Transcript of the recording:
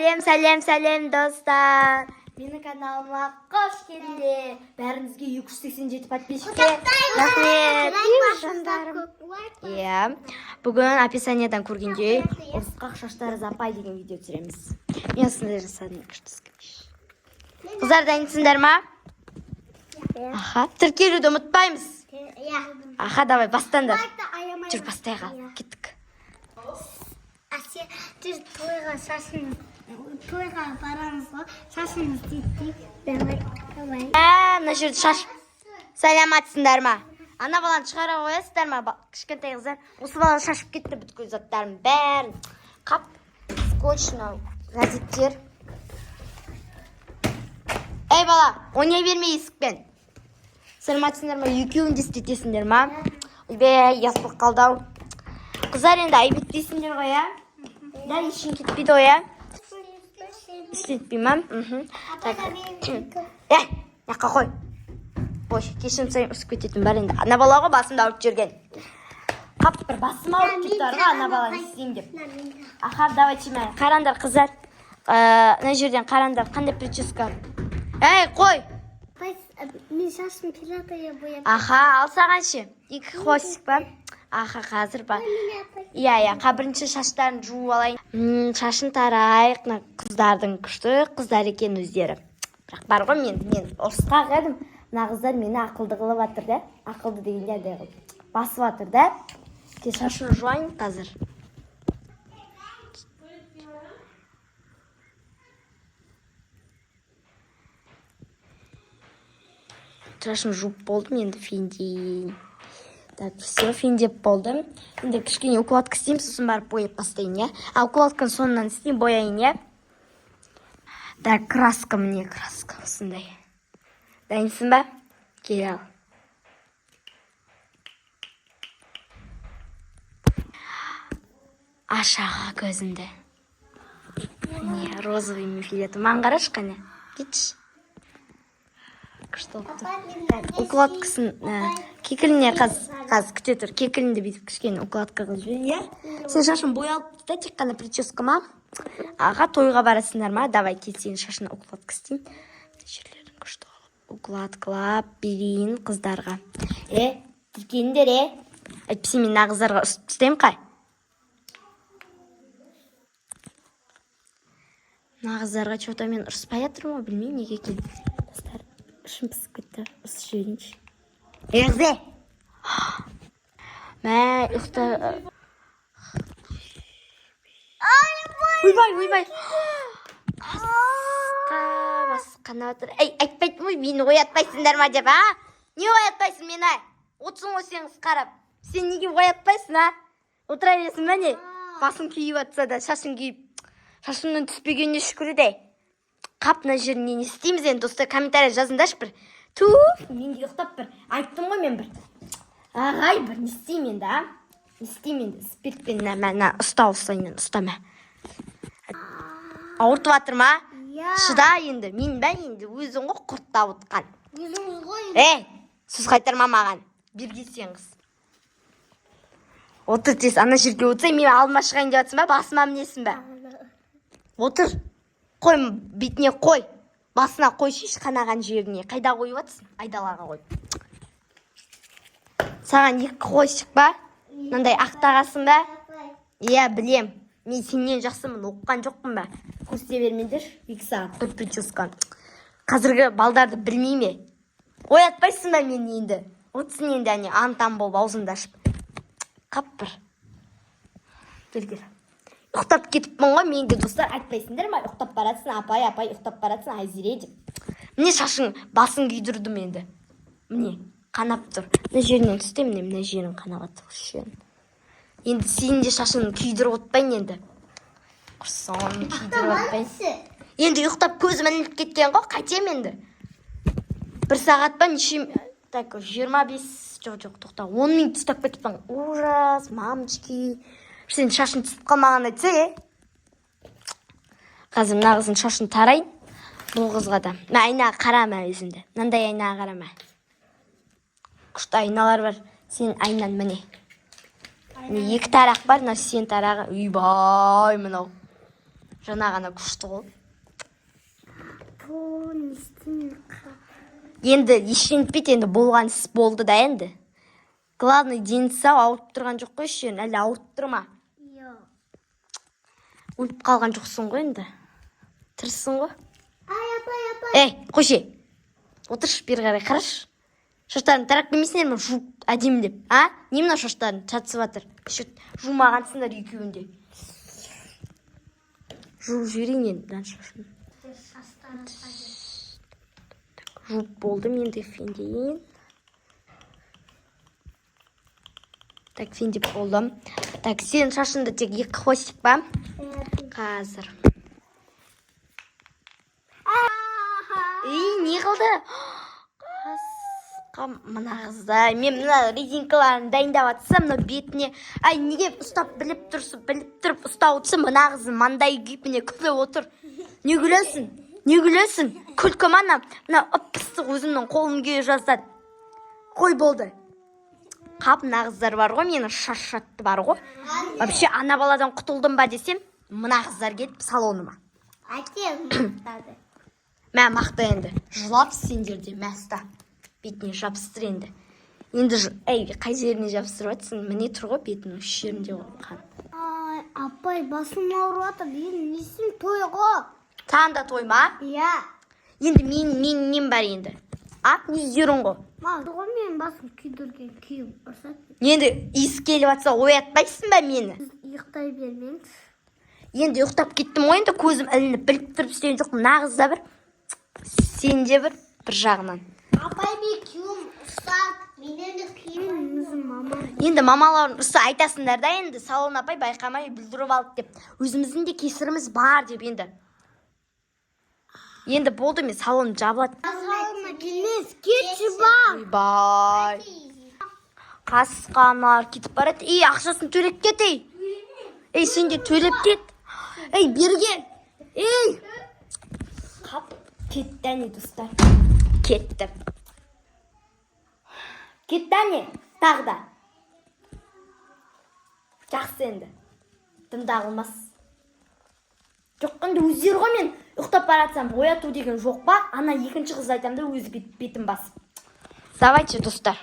Сәлем достар. Менің каналыма қош келдіңдер. Бәріңізге 287 подписчикке рахмет. Бүгін описаниядан көргендей ұрысқақ шаштары запай деген видео түсіреміз. Мен осындай жасадым. Қыздар дайынсыңдар ма? Аха, тіркелуді ұмытпаймыз. Аха, давай бастаңдар. Жүр, бастайға. Кеттік. Сіз тойға барамыз ғой, шашыңыз дейік. Давай. Мына жерде шаш. Сәлематсыңдар ма? Ана баланы шығара қоясыздар ма? Кішкентай қыздар. Осы бала шашып кетті бүткіл заттарын бәрін. Қап, скотчна, газеттер. Эй бала, ойнай бермей есікпен. Сәлематсыңдар ма? Екеуін де істетесіңдер ма? Яспық қалдау. Қыздар енді айбет дейсіңдер ғой, я? Да, ешін кетпейді ғой, я? Істетпей ма? Яққа қой. Ой, кешім сайын ұсып кететін бар енді. Ана бала ғой басымда ауырып жүрген. Қап, бір басым ауырып кетті ғой, ана баланы істейм деп. Аха, давайте ма. Қарандар қыздар. Мына жерден қарандар, қандай прическа. Эй, қой! Мен шашым пилотая бояп. Аха, алсаған ше. Екі хвостик ба? Аха, қазір ба. Иә, бірінші шаштарын жуып алайын. Шашын тарайық. Қыздардың күшті қыздар екен өздері. Бірақ бар ғой мен ұрысқа қадым. Мына қыздар мені ақылды қылып атыр да. Ақылды дегенде басып атыр да. Шашын жуайын қазір. Шашын жуып болдым енді финдей. Так, все, финдеп болдым. Енді кішкене укладка істеймін, сосын барып бояп бастайын, я? А укладканы соңынан істейін, бояйын, я? Так, краска мне, краска осындай. Дайынсың ба? Кел ал. Ашаға көзімді. Не, розовый фиолетовый. Маған қарашы қане. Кетші. Укладкасын кекіліне қаз күте тұр. Кекілінде бүйтіп кішкене укладка қыз жібер, я? Сен шашын боялып та тек қана прическа ма? Аға, тойға барасыңдар ма? Давай, кетсең шашына укладка істейін. Жерлерін күшті алып, укладкалап берейін қыздарға. Тіркендер, әйтпесе мен қыздарға ұсып тастаймын қай? Қыздарға че-то мен ұрыспай жатырмын, білмеймін неге екен. Достар, ішім пісіп кетті, ұрысып жіберейінші. Зе! Мә, ұйықта... Ойбай! Басқана отыр. Айтпайтын ғой, мені оятпайсыңдар ма деп, а? Не оятпайсың мені? Отсың ғой сен қарап. Сен неге оятпайсың, а? Отыра бересің бә не? Басың күйіп атса да, шашың күйіп. Шашымның түспегеніне шүкірі де. Қапына жеріне не істейміз енді, достар, комментария жазыңдашы бір. Мен де ұқтап бір. Айттым ғой мен бір. Ағай бір, не істейм енді, а? Не істейм енді, спиртпен мәна ұстама. Ауыртып атыр ма? Шыда енді, мен бән енді өзің ғой құрттап ұтқан. Өзіңіз ғой. Сөз қайтарма маған. Бергесен қыз. Отыр тез, ана жерге отырсай, мен алма шығайын деп атсың ба? Басыма мінесің ба? Отыр. Қой, бетіне қой. Басына қой шеш қанаған жеріне. Қайда қойып атсың? Айдалаға қой. Саған екі қойшық ба? Мынандай ақтағасың ба? Иә, білем. Мен сенен жақсымын, оққан жоқпын ба? Көрсете бермендер. Екі сағат бір прическан. Қазіргі балдарды білмей ме? Оятпайсың ба мен енді? Отсын енді әне антам болып аузымды ашып. Қап бір. Кел. Ұқтап кетіппін ғой, мен де достар айтпайсыңдар ма? Ұқтап баратсың, апай, ұқтап баратсың, Айзере деп. Міне шашың, басын күйдірдім енді. Міне, қанап тұр. Мына жерінен түстем, мына жерін қанап атыр. Енді сен де шашын күйдіріп отпайын енді. Құрсын, күйдіріп отпайын. Енді ұқтап көзім ілініп кеткен ғой, қайтем енді. Бір сағат па, нешем... Так, 25... Жоқ, тоқта. 10 минут ұстап кетіппін. Ужас, мамочки... Сен шашын түсіп қалмаған айтса, Қазір мына қызын шашын тарайын. Бұл қызға да. Айнаға қарама өзіңді. Мынандай айнаға қарама. Күшті айналар бар. Сен айнан міне. Екі тарақ бар, мына сен тарағы. Үйбай, мынау. Жаңа ғана күшті ғой. Бұл не істеймін? Енді ештеңетпейді, енді болған іс болды да енді. Главный дені сау, ауырып тұрған жоқ қой үшін, әлі ауырып тұрма. Өліп қалған жоқсың ғой енді. Тірісің ғой. Апай. Қойшы. Отыршы, бері қарай қарашы. Шаштарын тарап келмейсіңдер ме? Жуып әдемілеп. Не мына шаштарын шатысып жатыр? Жумағансыңдар екеуінде. Жуып жіберейін енді шашын. Жуып болдым енді фендейін. Так, фендеп болдым. Так, сен шашында тек 2 хвостик ба? Қазір. Не қылды? Мына қызда. Мен мына резинкаларын дайындап атсам, мына бетіне. Неге ұстап біліп тұрып ұстап отырсың? Мына қызы маңдай күйіпіне күліп отыр. Не күлесің? Күлкі мана. Мына ұп-пыстық өзімнің қолым күйе жаздады. Қой болды. Қап, мына қыздар бар ғой, мені шашатты бар ғой. Вообще, ана баладан құтылдым ба десем, мына қыздар келіп салоныма. Мә мақты енді. Жылап сендерде мәсті. Бетіне жабыстыр енді. Енді қай жеріне жабыстырып атсың? Міне тұр ғой бетінің үш жерінде қан. Апай, басым ауырып жатыр. Несін той ғой? Саған да той ма? Иә. Енді мен нем бар енді? Не іздерің ғой? Мен басым күйдірген күйім ұрсат. Енді иіс келіп атса оятпайсың ба мені? Ұйықтай бермеңіз. Енді ұйықтап кеттім ғой, енді көзім ілініп біліп тұрып істеген жоқ. Нағыз да бір, сен де бір жағынан. Апай, мен күйім ұрсат. Менен де күйім мама. Енді мамаларын ұрса айтасыңдар да, енді салон апай байқамай бүлдіріп алды деп. Өзіміздің де кесіріміз бар деп енді. Енді болды, мен салон жабылады. Келмес, кетші бар. Бай. Қасқанар кетіп барады. Ақшасын төлеп кет, сен де төлеп кет. Берген. Қап, кетті әне, достар. Кетті. Кетті әне, тағы да. Жақсы енді. Дымда қылмас. Жоқ, енді өздері ғой, мен ұйықтап баратсам ояту деген жоқ па? Ана екінші қыз айтам да өзі бетін басып. Давайте, достар.